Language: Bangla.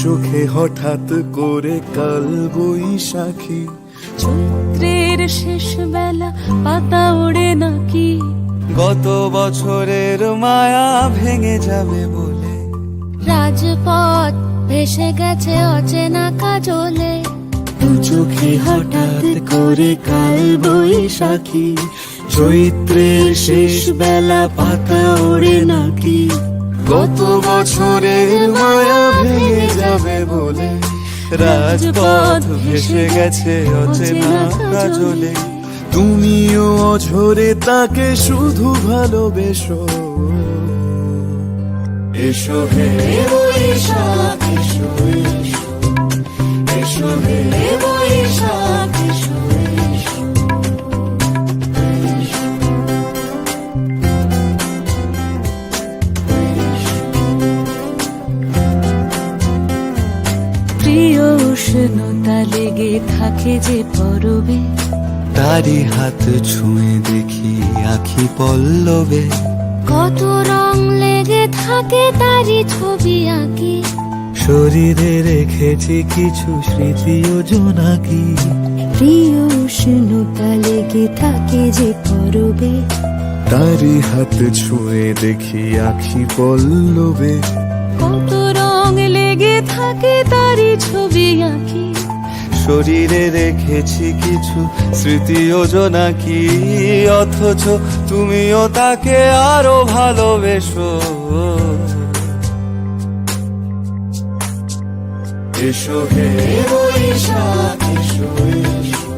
চোখে হঠাৎ করে কাল বৈশাখী, চৈত্রের শেষ বেলা পাতা ওড়ে নাকি, গত বছরের মায়া ভেঙে যাবে বলে, রাজপথ ভেসে গেছে অচেনা কাজলে, দু চোখে হঠাৎ করে কাল বৈশাখী, চৈত্রের শেষ বেলা পাতা ওড়ে নাকি, গত বছরের মায়া ভেঙে যাবে বলে, রাজপথ ভেসে গেছে অচেনা কাজলে, তুমিও অঝরে তাকে শুধু ভালোবেসো। এসো হে বৈশাখ এসো, এসো হে বৈশাখ এসো। প্রিয় উষ্ণতা লেগে থাকে যে পরবে, তারি হাত ছুঁয়ে দেখি আখি পল্লবে, কত রং লেগে থাকে তারই ছবি আঁকি, শরীরে রেখেছি কিছু স্মৃতি ও জোনাকি, প্রিয় উষ্ণতা লেগে থাকে যে পরবে, তারি হাত ছুঁয়ে দেখি আখি পল্লবে, কত রং লেগে থাকে তারই ছবি আঁকি, শরীরে রেখেছি কিছু স্মৃতি ও জোনাকি, অথচ তুমিও তাকে আরো ভালোবেসো। এসো হে বৈশাখ এসো, এসো।